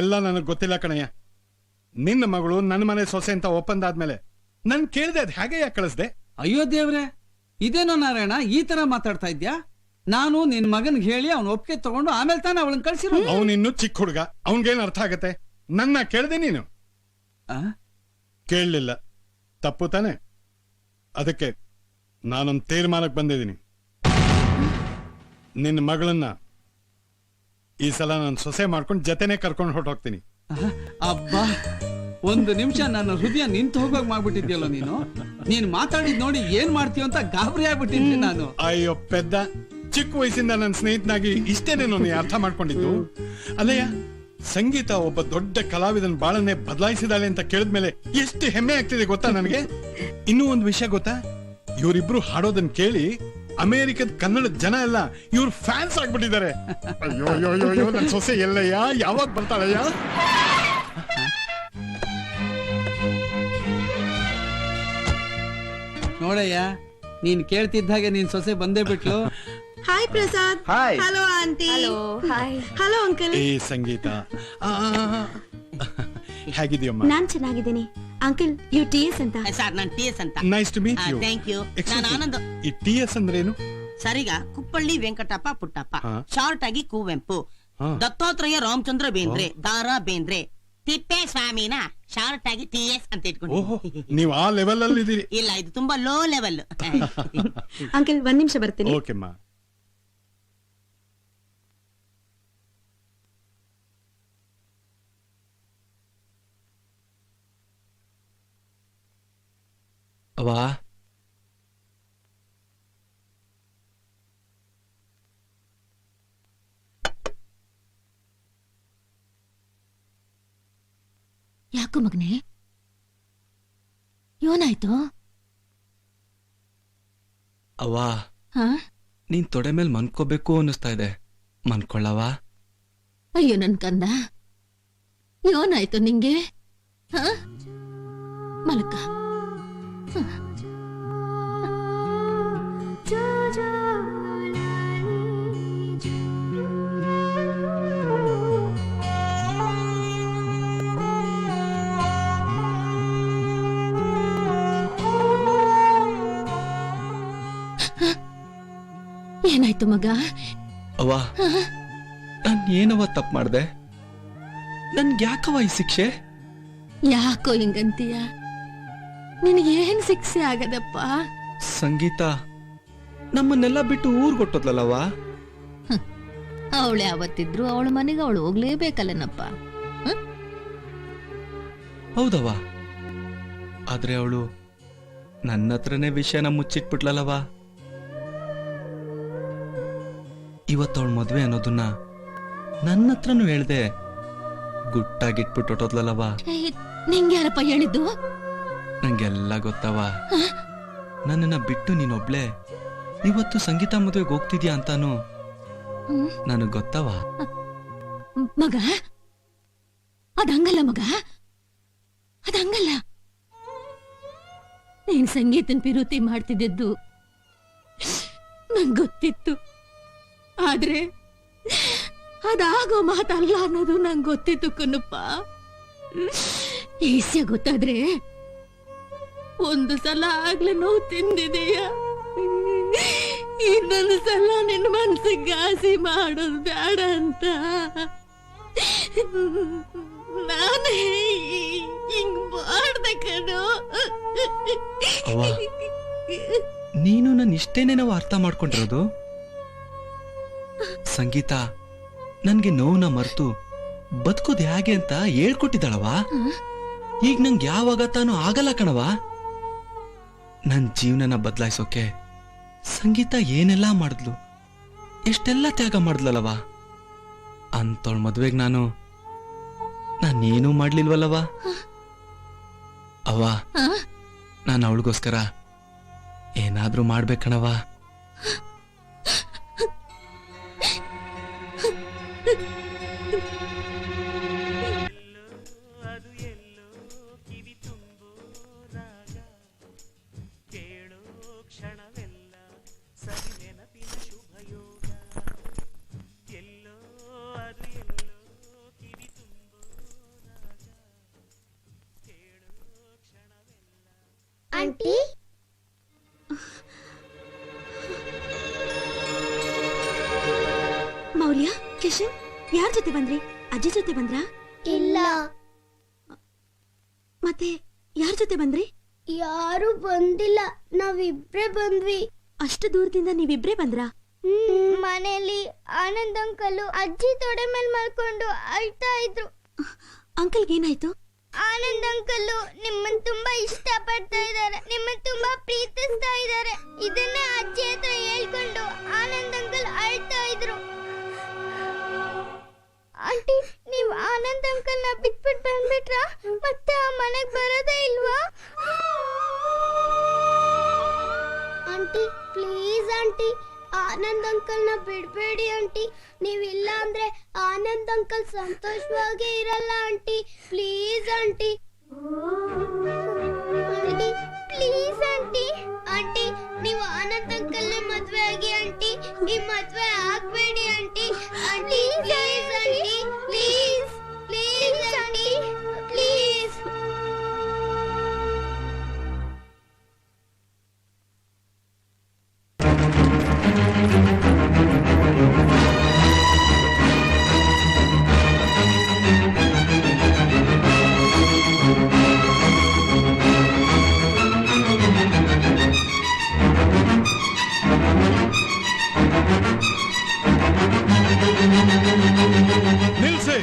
ಎಲ್ಲ ನನಗೆ ಗೊತ್ತಿಲ್ಲ ಕಣಯ್ಯ. ನಿನ್ನ ಮಗಳು ನನ್ನ ಮನೆ ಸೊಸೆ ಅಂತ ಒಪ್ಪಂದ ಆದ್ಮೇಲೆ ನನ್ ಕೇಳಿದೆ ಅದ್ ಹೇಗೆ ಯಾಕೆ ಕಳಿಸ್ದೆ? ಅಯ್ಯೋ ದೇವ್ರೆ, ಇದೇನೋ ನಾರಾಯಣ ಈ ತರ ಮಾತಾಡ್ತಾ ಇದ್ಯಾ? ನಾನು ನಿನ್ ಮಗನ್ಗೆ ಹೇಳಿ ಅವ್ನ ಒಪ್ಪಿಗೆ ತಗೊಂಡು ಆಮೇಲೆ ತಾನೆ ಅವಳನ್ನ ಕಳ್ಸಿರೋ. ಅವನಿನ್ನು ಚಿಕ್ಕ ಹುಡುಗ, ಅವನ್ಗೇನ್ ಅರ್ಥ ಆಗತ್ತೆ? ನನ್ನ ಕೇಳ್ದೆ ನೀನು ಕೇಳಲಿಲ್ಲ, ತಪ್ಪು ತಾನೆ? ಅದಕ್ಕೆ ನಾನೊಂದು ತೀರ್ಮಾನಕ್ಕೆ ಬಂದಿದ್ದೀನಿ. ನಿನ್ನ ಮಗಳನ್ನ ಈ ಸಲ ನಾನು ಸೊಸೆ ಮಾಡ್ಕೊಂಡು ಜೊತೆನೆ ಕರ್ಕೊಂಡು ಹೊರಟೋಗ್ತೀನಿ. ಅಬ್ಬಾ, ಒಂದು ನಿಮಿಷ ನನ್ನ ಹೃದಯ ನಿಂತು ಹೋಗೋಗ್ ಮಾಡ್ಬಿಟ್ಟಿದ್ಯಲ್ಲ ನೀನು. ನೀನ್ ಮಾತಾಡಿದ್ ನೋಡಿ ಏನ್ ಮಾಡ್ತೀಯ ಅಂತ ಗಾಬರಿ ಆಗ್ಬಿಟ್ಟಿದ್ದೆ ನಾನು. ಅಯ್ಯೋ ಪೆದ್ದ, ಚಿಕ್ಕ ವಯಸ್ಸಿಂದ ನನ್ನ ಸ್ನೇಹಿತನಾಗಿ ಇಷ್ಟೇನೇನೋ ನೀ ಅರ್ಥ ಮಾಡ್ಕೊಂಡಿದ್ದು. ಅಲ್ಲಯ್ಯ, ಸಂಗೀತ ಒಬ್ಬ ದೊಡ್ಡ ಕಲಾವಿದನ ಬಾಳನ್ನೇ ಬದಲಾಯಿಸಿದಾಳೆ ಅಂತ ಕೇಳಿದ್ಮೇಲೆ ಎಷ್ಟು ಹೆಮ್ಮೆ ಆಗ್ತಿದೆ ಗೊತ್ತಾ ನನಗೆ. ಇನ್ನೂ ಒಂದು ವಿಷಯ ಗೊತ್ತಾ, ಇವರಿಬ್ರು ಹಾಡೋದನ್ನ ಕೇಳಿ ಅಮೆರಿಕದ ಕನ್ನಡ ಜನ ಎಲ್ಲ ಇವ್ರ ಫ್ಯಾನ್ಸ್ ಆಗ್ಬಿಟ್ಟಿದ್ದಾರೆ. ಅಯ್ಯೋ ಅಯ್ಯೋ ಅಯ್ಯೋ, ನನ್ನ ಸೊಸೆ ಎಲ್ಲಯ್ಯ, ಯಾವಾಗ ಬರ್ತಾಳಯ್ಯ? ನೋಡಯ್ಯ, ನೀನ್ ಕೇಳ್ತಿದ್ದ ಹಾಗೆ ನೀನ್ ಸೊಸೆ ಬಂದೇ ಬಿಟ್ಲು. Hi Prasad. Hi. Hello aunty. Hello hi. Hello uncle. ಏ ಸಂಗೀತ, ಹೇಗಿದ್ಯಮ್ಮ? ನಾನ್ ಚೆನ್ನಾಗಿದ್ದೀನಿ ಅಂಕಲ್. ಯು ಟಿ ಎಸ್ ಅಂತ. ಸರ್ ನಾನು ಟಿ ಎಸ್ ಅಂತ. Nice to meet you. Thank you. ನಾನು ಆನಂದ್. ಈ ಟಿ ಎಸ್ ಅಂದ್ರೇನು? ಸರಿಗ ಕುಪ್ಪಳ್ಳಿ ವೆಂಕಟಪ್ಪ ಪುಟ್ಟಪ್ಪ, ಹಾ. ಶಾರ್ಟ್ ಆಗಿ ಕುವೆಂಪು. ಹಾ. ದತ್ತಾತ್ರೇಯ ರಾಮಚಂದ್ರ ಬೇಂದ್ರೆ, ದಾರಾ ಬೇಂದ್ರೆ, ತಿಪ್ಪೆ ಸ್ವಾಮಿನ ಶಾರ್ಟ್ ಆಗಿ ಟಿ ಎಸ್ ಅಂತ ಓಹೋ, ಇಟ್ಕೊಂಡು. ನೀವು ಆ ಲೆವೆಲ್ ಅಲ್ಲಿ ಇದೀರಿ. ಇಲ್ಲ, ಇದು ತುಂಬಾ ಲೋ ಲೆವೆಲ್. ಅಂಕಲ್ ಒಂದ್ ನಿಮಿಷ ಬರ್ತೀನಿ. ಓಕೆಮ್ಮ. ಅವ್ವಾ, ಯಾಕೋ ಮಗನೇ, ಏನಾಯ್ತು? ಅವ್ವಾ, ಹಾ? ನೀನ್ ತೊಡೆ ಮೇಲೆ ಮನ್ಕೋಬೇಕು ಅನ್ನಿಸ್ತಾ ಇದೆ. ಮನ್ಕೊಳ್ಳವಾ? ಅಯ್ಯೋ ನನ್ ಕಂದ, ಏನಾಯ್ತು ನಿಂಗೆ? ಹಾ? ಮಲಕ. ಏನಾಯ್ತು ಮಗ? ಅವ್ವಾ, ನಾನ್ ಏನವ್ವ ತಪ್ಪು ಮಾಡ್ದೆ? ನನ್ಗೆ ಯಾಕವ್ವ ಈ ಶಿಕ್ಷೆ? ಯಾಕೋ ಹಿಂಗಂತೀಯ? ನಿನಗೇನ್ ಶಿಕ್ಷೆ ಆಗದಪ್ಪ? ಸಂಗೀತ ನಮ್ಮನ್ನೆಲ್ಲ ಬಿಟ್ಟು ಊರ್ಗೊಟ್ಟೋದ್ಲಲ್ಲವ್ವ. ಅವಳೆ ಅವತ್ತಿದ್ರು ಅವಳ ಮನೆಗೆ ಅವಳು ಹೋಗ್ಲೇಬೇಕಲ್ಲನಪ್ಪ. ಹೌದವ್ವ, ಆದ್ರೆ ಅವಳು ನನ್ನ ಹತ್ರನೇ ವಿಷಯನ ಮುಚ್ಚಿಟ್ಬಿಟ್ಲಲ್ಲವ್ವ. ಇವತ್ತವಳ ಮದ್ವೆ ಅನ್ನೋದನ್ನ ನನ್ನ ಹತ್ರನೂ ಹೇಳ್ದೆ ಗುಟ್ಟಾಗಿಟ್ಬಿಟ್ಟು ಹೊಟ್ಟೋದ್ಲಲ್ಲವ್ವ. ನಿಂಗೆ ಯಾರಪ್ಪ ಹೇಳಿದ್ದು? ನಂಗೆಲ್ಲ ಗೊತ್ತವ. ನನ್ನನ್ನ ಬಿಟ್ಟು ನೀನೊಬ್ಳೆ ಇವತ್ತು ಸಂಗೀತ ಮದುವೆಗೆ ಹೋಗ್ತಿದ್ಯಾ ಅಂತಾನು ನನಗ್ ಗೊತ್ತವ. ಮಗ, ಅದಂಗಲ್ಲ ಮಗ, ಅದಂಗಲ್ಲ. ನೀನ್ ಸಂಗೀತನ್ ಪಿರುತಿ ಮಾಡ್ತಿದ್ದದ್ದು ನಂಗ್ ಗೊತ್ತಿತ್ತು. ಆದ್ರೆ ಅದಾಗೋ ಮಾತಲ್ಲ ಅನ್ನೋದು ನಂಗೆ ಗೊತ್ತಿತ್ತು ಕಣಪ್ಪ. ಈಸ್ಯ ಗೊತ್ತಾದ್ರೆ ಒಂದು ಸಲ ಆಗ್ಲೇ ನೋವು ತಿಂದಿದೀಯ, ಇನ್ನೊಂದು ಸಲ ನಿನ್ನ ಮನ್ಸಿಗೆ ಘಾಸಿ ಮಾಡೋದು ಬೇಡ ಅಂತ ನಾನೇ ಹಿಂಗ್ ಮಾಡ್ದೆ ಕಣೋ. ಅವ್ವ, ನೀನು ನನ್ನ ಇಷ್ಟೇನೇನವ ಅರ್ಥ ಮಾಡ್ಕೊಂಡಿರೋದು? ಸಂಗೀತ ನನ್ಗೆ ನೋವನ್ನ ಮರ್ತು ಬದುಕೋದು ಹೇಗೆ ಅಂತ ಹೇಳ್ಕೊಟ್ಟಿದ್ದಾಳವ. ಈಗ ನಂಗೆ ಯಾವಾಗ ತಾನು ಆಗಲ್ಲ ಕಣವ. ನನ್ ಜೀವನನ ಬದಲಾಯಿಸೋಕೆ ಸಂಗೀತ ಏನೆಲ್ಲಾ ಮಾಡಿದ್ಲು, ಎಷ್ಟೆಲ್ಲ ತ್ಯಾಗ ಮಾಡಿದ್ಲಲ್ಲವ. ಅಂತವಳ ಮದ್ವೆಗೆ ನಾನೇನೂ ಮಾಡ್ಲಿಲ್ವಲ್ಲವ. ಅವ್ವ, ನಾನು ಅವಳಿಗೋಸ್ಕರ ಏನಾದ್ರೂ ಮಾಡ್ಬೇಕಣವ. ಆಂಟಿ. ಮೌಲ್ಯ, ಕಿಶನ್, ಯಾರ ಜೊತೆ ಬಂದ್ರಿ? ಅಜ್ಜಿ ಜೊತೆ ಬಂದ್ರಾ? ಇಲ್ಲ, ಮತ್ತೆ ಯಾರ ಜೊತೆ ಬಂದ್ರಿ? ಯಾರು ಬಂದಿಲ್ಲ, ನಾವಿಬ್ರೇ ಬಂದ್ವಿ. ಅಷ್ಟು ದೂರದಿಂದ ನೀವಿಬ್ರೇ ಬಂದ್ರಾ? ಮನೆಯಲ್ಲಿ ಆನಂದ್ ಅಂಕಲ್ ಅಜ್ಜಿ ತೊಡೆ ಮೇಲೆ ಮಲ್ಕೊಂಡು ಅಳ್ತಾ ಇದ್ರು. ಅಂಕಲ್ಗೆ ಏನಾಯ್ತು? ಆನಂದ್ ಅಂಕಲ್ ನಿಮ್ಮನ್ನ ತುಂಬಾ ಇಷ್ಟ ಪಡ್ತಾ ಇದ್ದಾರೆ, ನಿಮ್ಮನ್ನ ತುಂಬಾ ಪ್ರೀತಿಸ್ತಾ ಇದ್ದಾರೆ. ಇದನ್ನೇ ಅಜ್ಜಿ ಹತ್ರ ಹೇಳ್ಕೊಂಡು ಆನಂದ್ ಅಂಕಲ್ ಅಳ್ತಾ ಇದ್ರು. ಆಂಟಿ, ನೀವು ಆನಂದ್ ಅಂಕಲ್ ನ ಬಿಟ್ಬಿಟ್ಟು ಬಂದ್ಬಿಟ್ರಾ? ಮತ್ತೆ ಆ ಮನೆಗೆ ಬರೋದೇ ಇಲ್ವಾ? Aunty please aunty, Anand uncle ನ ಬಿಡ್ಬೇಡಿ ಆಂಟಿ. ನೀವಿಲ್ಲ ಅಂದ್ರೆ ಆನಂದ್ ಅಂಕಲ್ ಸಂತೋಷವಾಗಿ ಇರಲ್ಲ aunty. Please aunty, aunty please aunty. Aunty ನೀವು ಆನಂದ್ ಅಂಕಲ್ ನ ಮದ್ವೆ ಆಗಿ ಆಂಟಿ. ಈ ಮದ್ವೆ ಆಗ್ಬೇಡಿ aunty. Aunty please aunty, please please aunty, please. ನಿಲ್ಸಿ.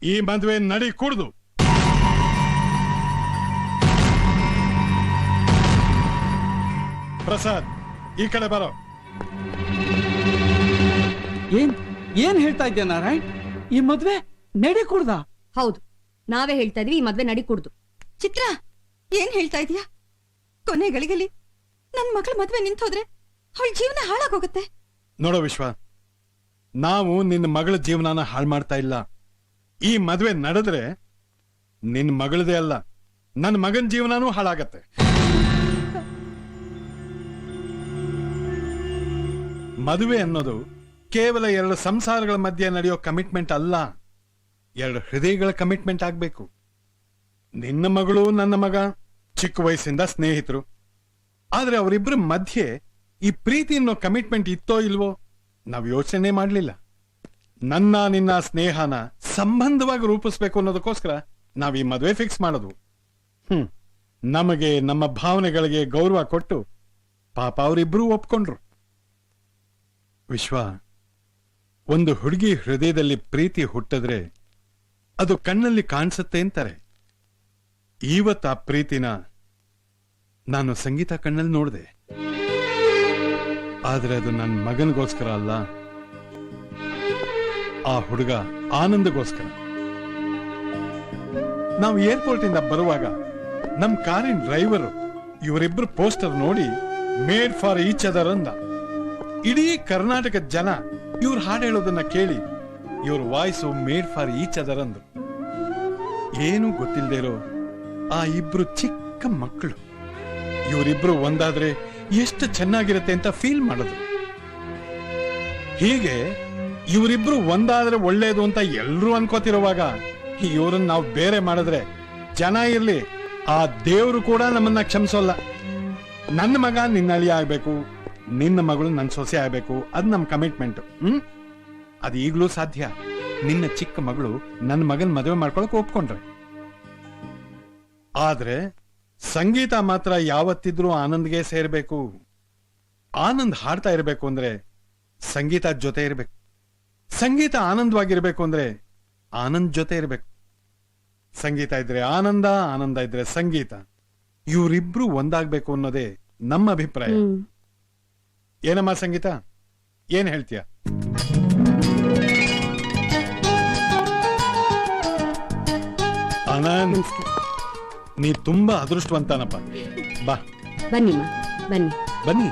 ಈ ಮದುವೆ ನಡಿ ಕುಡ್ದು. ಪ್ರಸಾದ್, ಈ ಕಡೆ ಬರೋ. ಏನ್ ಹೇಳ್ತಾ ಇದ್ಯಾ ನಾರಾಯಣ್? ಈ ಮದ್ವೆ ನಡೆ ಕುಡ್ದ? ಹೌದು, ನಾವೇ ಹೇಳ್ತಾ ಇದೀವಿ ಈ ಮದ್ವೆ ನಡಿ ಕುಡ್ದು. ಚಿತ್ರ, ಏನ್ ಹೇಳ್ತಾ ಇದೀಯಾ? ಕೊನೆ ಗಳಿಗೆಲಿ ನನ್ ಮಗಳ ಮದ್ವೆ ನಿಂತೋದ್ರೆ ಅವಳ ಜೀವನ ಹಾಳಾಗೋಗುತ್ತೆ. ನೋಡೋ ವಿಶ್ವ, ನಾವು ನಿನ್ನ ಮಗಳ ಜೀವನಾನ ಹಾಳು ಮಾಡ್ತಾ ಇಲ್ಲ. ಈ ಮದುವೆ ನಡೆದ್ರೆ ನಿನ್ನ ಮಗಳದೇ ಅಲ್ಲ, ನನ್ನ ಮಗನ ಜೀವನಾನೂ ಹಾಳಾಗತ್ತೆ. ಮದುವೆ ಅನ್ನೋದು ಕೇವಲ ಎರಡು ಸಂಸಾರಗಳ ಮಧ್ಯೆ ನಡೆಯೋ ಕಮಿಟ್ಮೆಂಟ್ ಅಲ್ಲ, ಎರಡು ಹೃದಯಗಳ ಕಮಿಟ್ಮೆಂಟ್ ಆಗ್ಬೇಕು. ನಿನ್ನ ಮಗಳು ನನ್ನ ಮಗ ಚಿಕ್ಕ ವಯಸ್ಸಿಂದ ಸ್ನೇಹಿತರು. ಆದ್ರೆ ಅವರಿಬ್ಬರ ಮಧ್ಯೆ ಈ ಪ್ರೀತಿ ಅನ್ನೋ ಕಮಿಟ್ಮೆಂಟ್ ಇತ್ತೋ ಇಲ್ವೋ ನಾವು ಯೋಚನೆ ಮಾಡ್ಲಿಲ್ಲ. ನನ್ನ ನಿನ್ನ ಸ್ನೇಹನ ಸಂಬಂಧವಾಗಿ ರೂಪಿಸ್ಬೇಕು ಅನ್ನೋದಕ್ಕೋಸ್ಕರ ನಾವ್ ಈ ಮದುವೆ ಫಿಕ್ಸ್ ಮಾಡೋದು. ನಮಗೆ ನಮ್ಮ ಭಾವನೆಗಳಿಗೆ ಗೌರವ ಕೊಟ್ಟು ಪಾಪ ಅವರಿಬ್ರು ಒಪ್ಕೊಂಡ್ರು. ವಿಶ್ವ, ಒಂದು ಹುಡುಗಿ ಹೃದಯದಲ್ಲಿ ಪ್ರೀತಿ ಹುಟ್ಟಿದ್ರೆ ಅದು ಕಣ್ಣಲ್ಲಿ ಕಾಣಿಸುತ್ತೆ ಅಂತಾರೆ. ಇವತ್ತು ಆ ಪ್ರೀತಿನ ನಾನು ಸಂಗೀತ ಕಣ್ಣಲ್ಲಿ ನೋಡಿದೆ. ಆದ್ರೆ ಅದು ನನ್ನ ಮಗನಿಗೋಸ್ಕರ ಅಲ್ಲ, ಆ ಹುಡುಗ ಆನಂದಗೋಸ್ಕರ. ನಾವು ಏರ್ಪೋರ್ಟ್ ಇಂದ ಬರುವಾಗ ನಮ್ ಕಾರಿನ ಡ್ರೈವರ್ ಇವರಿಬ್ರು ಪೋಸ್ಟರ್ ನೋಡಿ ಮೇಡ್ ಫಾರ್ ಈಚ್ ಅದರ್ ಅಂದ. ಇಡೀ ಕರ್ನಾಟಕದ ಜನ ಇವ್ರು ಹಾಡು ಹೇಳೋದನ್ನ ಕೇಳಿ ಇವ್ರ voice made for each other ಅಂದ್ರು. ಏನು ಗೊತ್ತಿಲ್ಲದೆ ಇರೋ ಆ ಇಬ್ರು ಚಿಕ್ಕ ಮಕ್ಕಳು ಇವರಿಬ್ರು ಒಂದಾದ್ರೆ ಎಷ್ಟು ಚೆನ್ನಾಗಿರುತ್ತೆ ಅಂತ ಫೀಲ್ ಮಾಡಿದ್ರು. ಹೀಗೆ ಇವರಿಬ್ರು ಒಂದಾದ್ರೆ ಒಳ್ಳೇದು ಅಂತ ಎಲ್ರೂ ಅನ್ಕೋತಿರುವಾಗ ಇವ್ರನ್ನ ನಾವು ಬೇರೆ ಮಾಡಿದ್ರೆ ಜನ ಇರ್ಲಿ, ಆ ದೇವ್ರು ಕೂಡ ನಮ್ಮನ್ನ ಕ್ಷಮಿಸೋಲ್ಲ. ನನ್ನ ಮಗ ನಿನ್ನ ಅಳಿಯ ಆಗ್ಬೇಕು, ನಿನ್ನ ಮಗಳು ನನ್ನ ಸೊಸೆ ಆಗ್ಬೇಕು, ಅದು ನಮ್ ಕಮಿಟ್ಮೆಂಟ್. ಅದು ಈಗ್ಲೂ ಸಾಧ್ಯ. ನಿನ್ನ ಚಿಕ್ಕ ಮಗಳು ನನ್ನ ಮಗನ್ ಮದುವೆ ಮಾಡ್ಕೊಳಕ್ ಒಪ್ಕೊಂಡ್ರೆ. ಆದ್ರೆ ಸಂಗೀತ ಮಾತ್ರ ಯಾವತ್ತಿದ್ರೂ ಆನಂದ್ಗೆ ಸೇರ್ಬೇಕು. ಆನಂದ್ ಹಾಡ್ತಾ ಇರ್ಬೇಕು ಅಂದ್ರೆ ಸಂಗೀತ ಜೊತೆ ಇರ್ಬೇಕು. ಸಂಗೀತ ಆನಂದವಾಗಿರ್ಬೇಕು ಅಂದ್ರೆ ಆನಂದ್ ಜೊತೆ ಇರ್ಬೇಕು. ಸಂಗೀತ ಇದ್ರೆ ಆನಂದ, ಆನಂದ ಇದ್ರೆ ಸಂಗೀತ, ಇವರಿಬ್ರು ಒಂದಾಗ್ಬೇಕು ಅನ್ನೋದೇ ನಮ್ಮ ಅಭಿಪ್ರಾಯ. ಏನಮ್ಮ ಸಂಗೀತ, ಏನ್ ಹೇಳ್ತೀಯ? ಆನಂದ್, ನೀ ತುಂಬಾ ಅದೃಷ್ಟವಂತನಪ್ಪ. ಬಾ ಬನ್ನಿಮ್ಮ, ಬನ್ನಿ ಬನ್ನಿ.